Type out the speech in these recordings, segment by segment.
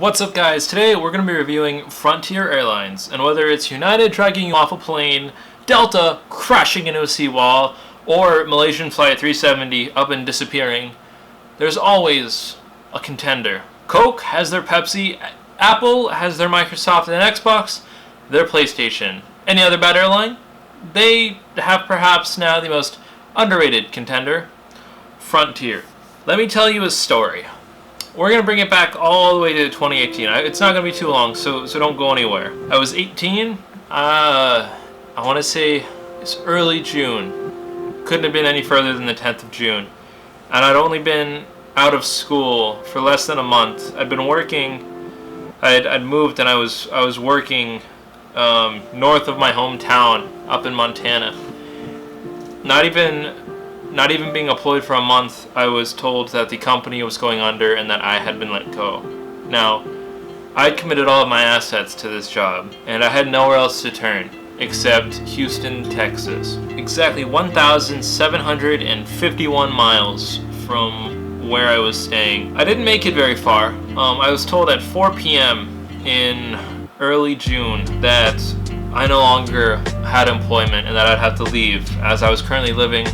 What's up, guys? Today we're going to be reviewing Frontier Airlines, and whether it's United dragging you off a plane, Delta crashing into a seawall, or Malaysian Flight 370 up and disappearing, there's always a contender. Coke has their Pepsi, Apple has their Microsoft and Xbox, their PlayStation. Any other bad airline? They have perhaps now the most underrated contender, Frontier. Let me tell you a story. We're going to bring it back all the way to 2018. It's not going to be too long, so don't go anywhere. I was 18. I want to say it's early June. Couldn't have been any further than the 10th of June. And I'd only been out of school for less than a month. I'd been working. I'd moved and I was working north of my hometown up in Montana. Not even being employed for a month, I was told that the company was going under and that I had been let go. Now, I'd committed all of my assets to this job, and I had nowhere else to turn except Houston, Texas. Exactly 1,751 miles from where I was staying. I didn't make it very far. I was told at 4 p.m. in early June that I no longer had employment and that I'd have to leave, as I was currently living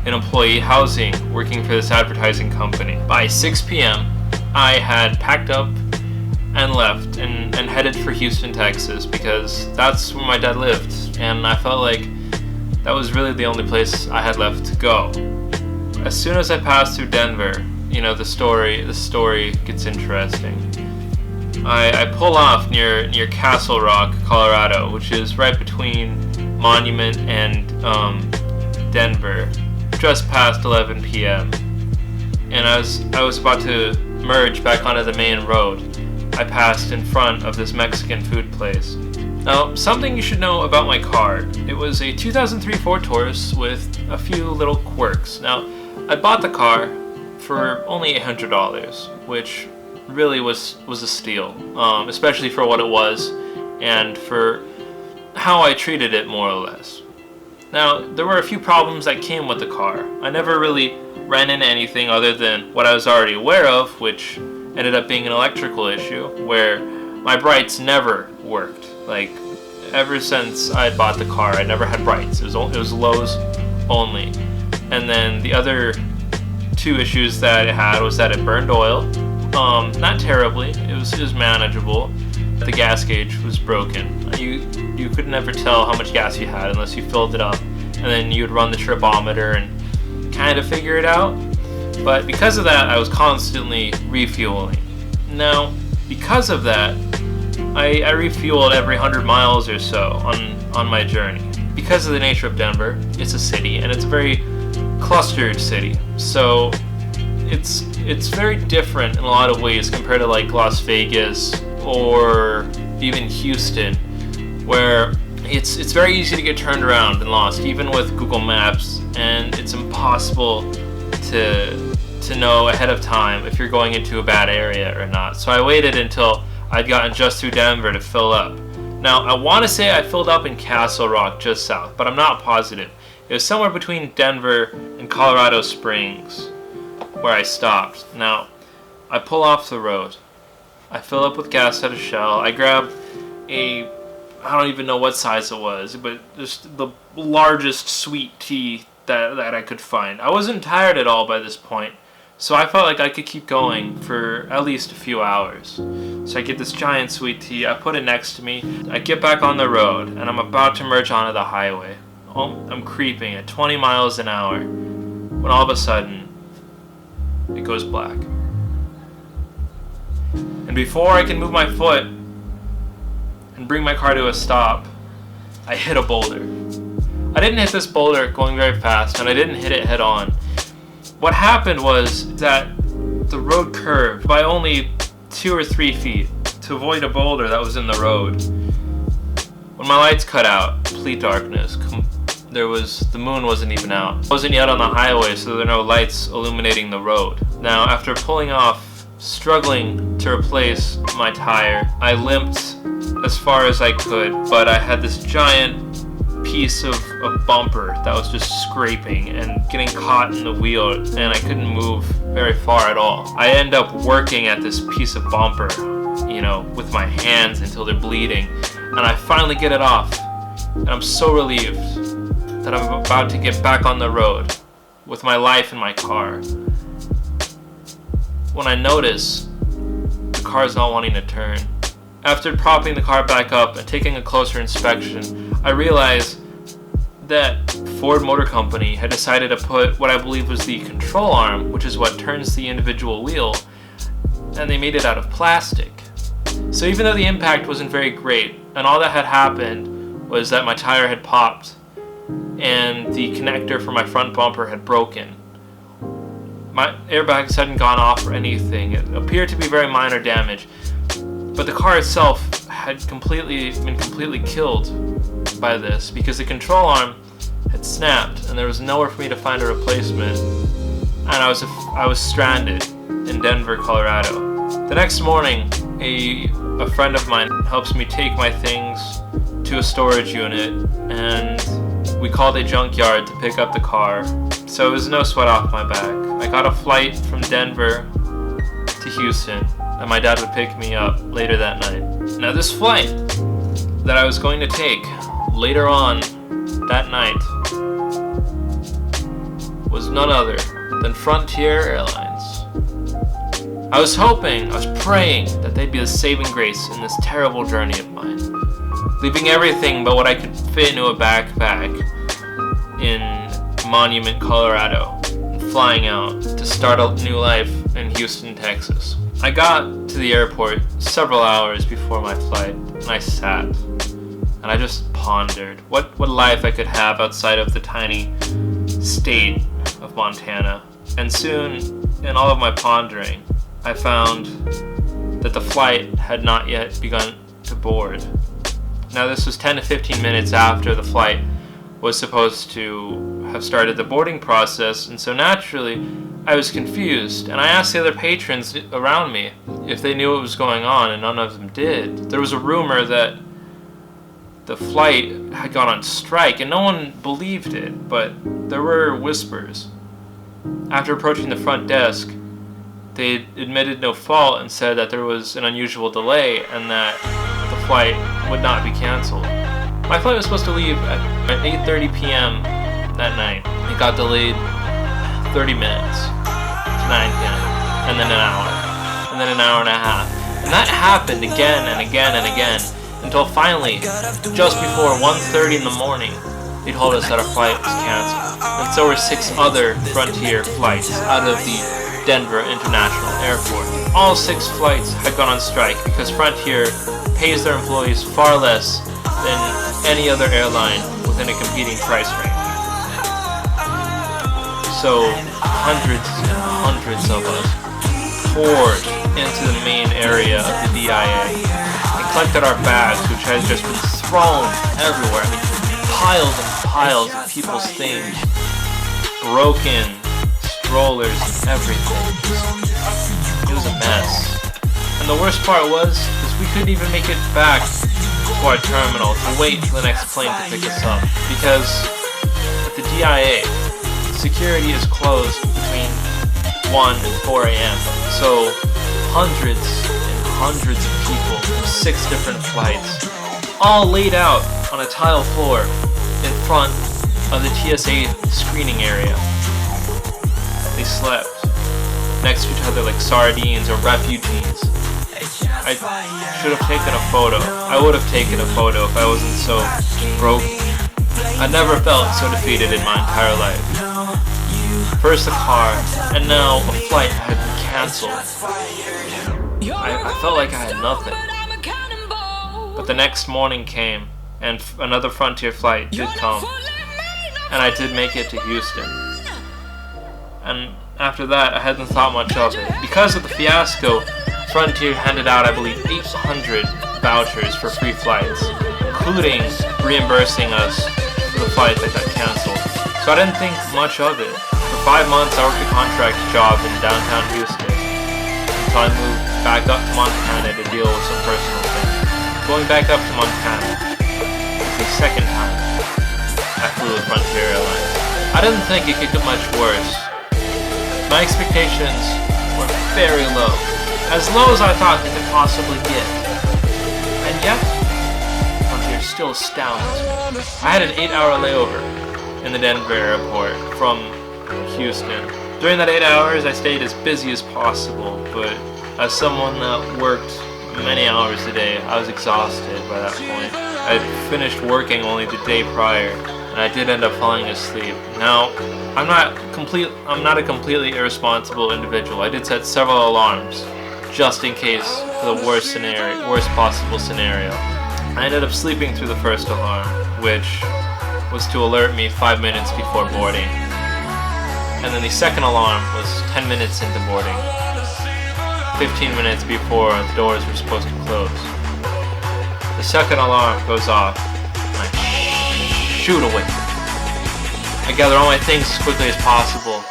in employee housing working for this advertising company. By 6 p.m. I had packed up and left and headed for Houston, Texas, because that's where my dad lived, and I felt like that was really the only place I had left to go. As soon as I passed through Denver, the story gets interesting. I pull off near Castle Rock, Colorado, which is right between Monument and Denver, just past 11 p.m. and I was about to merge back onto the main road. I passed in front of this Mexican food place. Now, something you should know about my car. It was a 2003 Ford Taurus with a few little quirks. Now, I bought the car for only $800, which really was a steal, especially for what it was and for how I treated it, more or less. Now, there were a few problems that came with the car. I never really ran into anything other than what I was already aware of, which ended up being an electrical issue, where my brights never worked. Like, ever since I bought the car, I never had brights. It was lows only. And then the other two issues that it had was that it burned oil. Not terribly. It was manageable. The gas gauge was broken. You could never tell how much gas you had unless you filled it up, and then you'd run the tripometer and kind of figure it out. But because of that, I was constantly refueling. Now, because of that, I refueled every 100 miles or so on my journey. Because of the nature of Denver, it's a city, and it's a very clustered city. So it's very different in a lot of ways compared to like Las Vegas or even Houston, where it's very easy to get turned around and lost, even with Google Maps, and it's impossible to know ahead of time if you're going into a bad area or not. So I waited until I'd gotten just through Denver to fill up. Now, I want to say I filled up in Castle Rock, just south, but I'm not positive. It was somewhere between Denver and Colorado Springs where I stopped. Now, I pull off the road. I fill up with gas at a Shell. I grab I don't even know what size it was, but just the largest sweet tea that I could find. I wasn't tired at all by this point, so I felt like I could keep going for at least a few hours. So I get this giant sweet tea, I put it next to me, I get back on the road, and I'm about to merge onto the highway. I'm creeping at 20 miles an hour, when all of a sudden, it goes black. And before I can move my foot and bring my car to a stop, I hit a boulder. I didn't hit this boulder going very fast, and I didn't hit it head on. What happened was that the road curved by only 2 or 3 feet to avoid a boulder that was in the road. When my lights cut out, complete darkness. The moon wasn't even out. I wasn't yet on the highway, so there were no lights illuminating the road. Now, after pulling off, struggling to replace my tire, I limped as far as I could, but I had this giant piece of bumper that was just scraping and getting caught in the wheel, and I couldn't move very far at all. I ended up working at this piece of bumper with my hands until they're bleeding, and I finally get it off, and I'm so relieved that I'm about to get back on the road with my life in my car, when I notice the car's not wanting to turn. After propping the car back up and taking a closer inspection, I realized that Ford Motor Company had decided to put what I believe was the control arm, which is what turns the individual wheel, and they made it out of plastic. So even though the impact wasn't very great, and all that had happened was that my tire had popped and the connector for my front bumper had broken, my airbags hadn't gone off or anything. It appeared to be very minor damage, but the car itself had been completely killed by this, because the control arm had snapped and there was nowhere for me to find a replacement, and I was stranded in Denver, Colorado. The next morning, a friend of mine helps me take my things to a storage unit, and we called a junkyard to pick up the car, so it was no sweat off my back. I got a flight from Denver to Houston, and my dad would pick me up later that night. Now, this flight that I was going to take later on that night was none other than Frontier Airlines. I was praying that they'd be the saving grace in this terrible journey of mine, leaving everything but what I could fit into a backpack in Monument, Colorado, and flying out to start a new life in Houston, Texas. I got to the airport several hours before my flight, and I sat, and I just pondered what life I could have outside of the tiny state of Montana. And soon, in all of my pondering, I found that the flight had not yet begun to board. Now, this was 10 to 15 minutes after the flight was supposed to have started the boarding process, and so naturally, I was confused, and I asked the other patrons around me if they knew what was going on, and none of them did. There was a rumor that the flight had gone on strike, and no one believed it, but there were whispers. After approaching the front desk, they admitted no fault and said that there was an unusual delay and that the flight would not be canceled. My flight was supposed to leave at 8:30 p.m. that night. It got delayed 30 minutes to 9 p.m. and then an hour, and then an hour and a half. And that happened again and again and again until finally, just before 1:30 in the morning, they told us that our flight was canceled. And so were 6 other Frontier flights out of the Denver International Airport. All 6 flights had gone on strike because Frontier pays their employees far less than any other airline within a competing price range. So hundreds and hundreds of us poured into the main area of the DIA and collected our bags, which had just been thrown everywhere. I mean, piles and piles of people's things, broken strollers, everything. It was a mess. And the worst part was we couldn't even make it back to our terminal to wait for the next plane to pick us up, because at the DIA, security is closed between 1 and 4 a.m. So hundreds and hundreds of people from 6 different flights, all laid out on a tile floor in front of the TSA screening area. They slept next to each other like sardines or refugees. I should have taken a photo. I would have taken a photo if I wasn't so broken. I never felt so defeated in my entire life. First a car, and now a flight had been canceled. I felt like I had nothing. But the next morning came, and another Frontier flight did come, and I did make it to Houston. And after that, I hadn't thought much of it. Because of the fiasco, Frontier handed out, I believe, 800 vouchers for free flights, including reimbursing us for the flight that got canceled. So I didn't think much of it. For 5 months, I worked a contract job in downtown Houston until I moved back up to Montana to deal with some personal things. Going back up to Montana was the second time I flew with Frontier Airlines. I didn't think it could get much worse. My expectations were very low, as low as I thought they could possibly get. And yet, Frontier still astounds me. I had an 8-hour layover in the Denver airport from Houston. During that 8 hours, I stayed as busy as possible, but as someone that worked many hours a day, I was exhausted by that point. I had finished working only the day prior, and I did end up falling asleep. Now, I'm not a completely irresponsible individual. I did set several alarms, just in case for the worst possible scenario. I ended up sleeping through the first alarm, which was to alert me 5 minutes before boarding. And then the second alarm was 10 minutes into boarding, 15 minutes before the doors were supposed to close. The second alarm goes off, and I shoot away. I gather all my things as quickly as possible,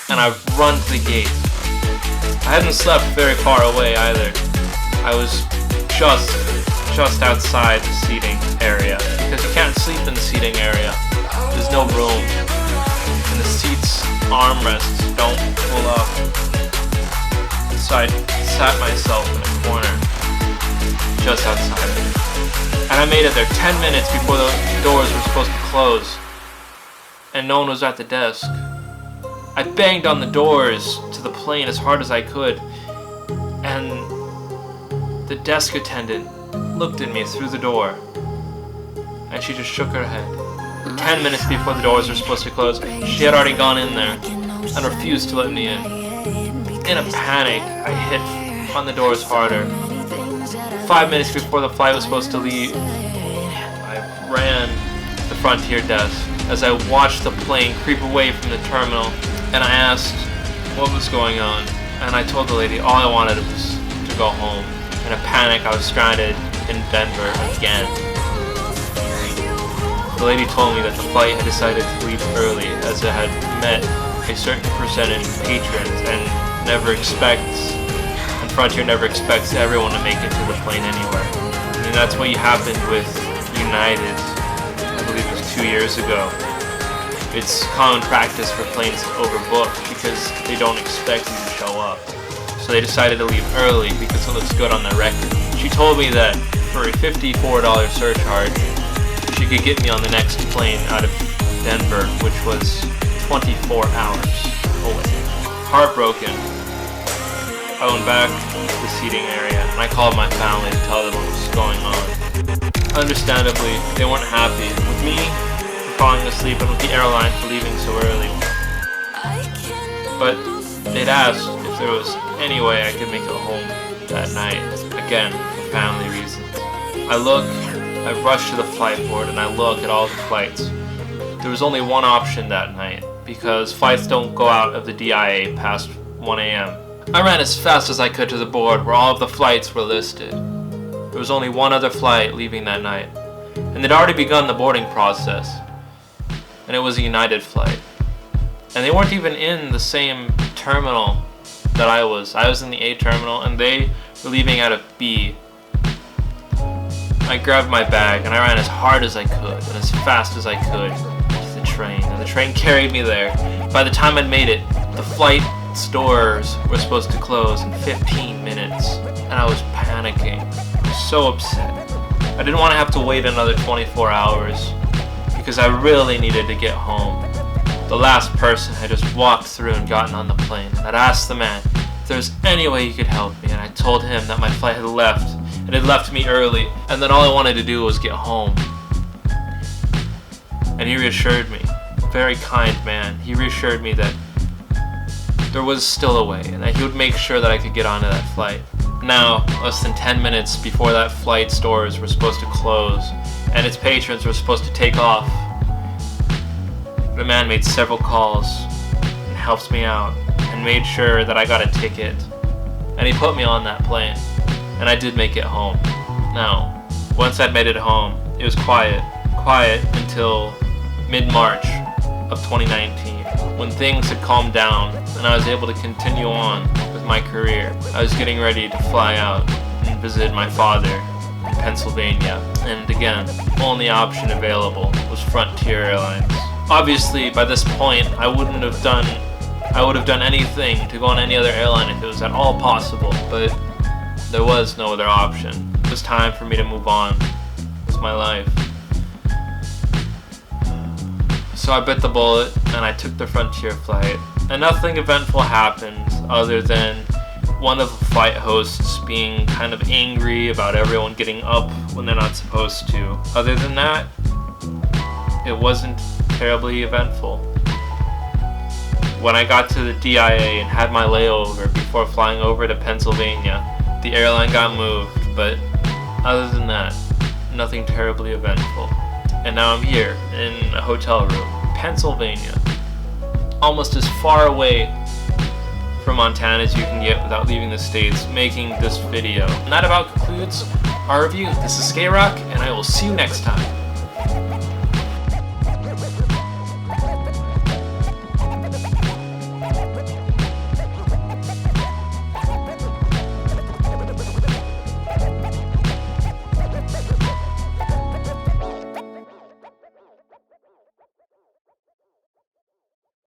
and I run to the gate. I hadn't slept very far away either. I was just outside the seating area, because you can't sleep in the seating area. There's no room, and the seats armrests don't pull up. So I sat myself in a corner, just outside of it. And I made it there 10 minutes before the doors were supposed to close, and no one was at the desk. I banged on the doors to the plane as hard as I could, and the desk attendant looked at me through the door, and she just shook her head. 10 minutes before the doors were supposed to close, she had already gone in there and refused to let me in. In a panic, I hit on the doors harder. 5 minutes before the flight was supposed to leave, I ran to the Frontier desk as I watched the plane creep away from the terminal, and I asked what was going on, and I told the lady all I wanted was to go home. In a panic, I was stranded in Denver again. The lady told me that the flight had decided to leave early as it had met a certain percentage of patrons and Frontier never expects everyone to make it to the plane anyway. And that's what happened with United, I believe it was 2 years ago. It's common practice for planes to overbook because they don't expect you to show up. So they decided to leave early because it looks good on their record. She told me that for a $54 surcharge, she could get me on the next plane out of Denver, which was 24 hours away. Heartbroken, I went back to the seating area and I called my family to tell them what was going on. Understandably, they weren't happy with me for falling asleep and with the airline for leaving so early. But they'd asked if there was any way I could make it home that night, again, for family reasons. I rushed to the flight board and I look at all the flights. There was only one option that night, because flights don't go out of the DIA past 1 a.m. I ran as fast as I could to the board where all of the flights were listed. There was only one other flight leaving that night, and they'd already begun the boarding process, and it was a United flight. And they weren't even in the same terminal that I was. I was in the A terminal, and they were leaving out of B. I grabbed my bag, and I ran as hard as I could, and as fast as I could, to the train, and the train carried me there. By the time I'd made it, the flight stores were supposed to close in 15 minutes, and I was panicking, so upset. I didn't want to have to wait another 24 hours, because I really needed to get home. The last person had just walked through and gotten on the plane, and I'd asked the man if there was any way he could help me, and I told him that my flight had left, and had left me early, and that all I wanted to do was get home. And he reassured me, very kind man, he reassured me that there was still a way, and that he would make sure that I could get onto that flight. Now, less than 10 minutes before that flight's doors were supposed to close, and its patrons were supposed to take off, the man made several calls, and helped me out, and made sure that I got a ticket, and he put me on that plane, and I did make it home. Now, once I'd made it home, it was quiet until mid-March of 2019, when things had calmed down, and I was able to continue on with my career. I was getting ready to fly out and visit my father in Pennsylvania, and again, the only option available was Frontier Airlines. Obviously, by this point, I wouldn't have done I would have done anything to go on any other airline if it was at all possible, but there was no other option. It was time for me to move on with my life. So I bit the bullet and I took the Frontier flight. And nothing eventful happened other than one of the flight hosts being kind of angry about everyone getting up when they're not supposed to. Other than that, it wasn't terribly eventful. When I got to the DIA and had my layover before flying over to Pennsylvania, the airline got moved, but other than that, nothing terribly eventful. And now I'm here in a hotel room, Pennsylvania, almost as far away from Montana as you can get without leaving the States, making this video. And that about concludes our review. This is Skyrock, and I will see you next time.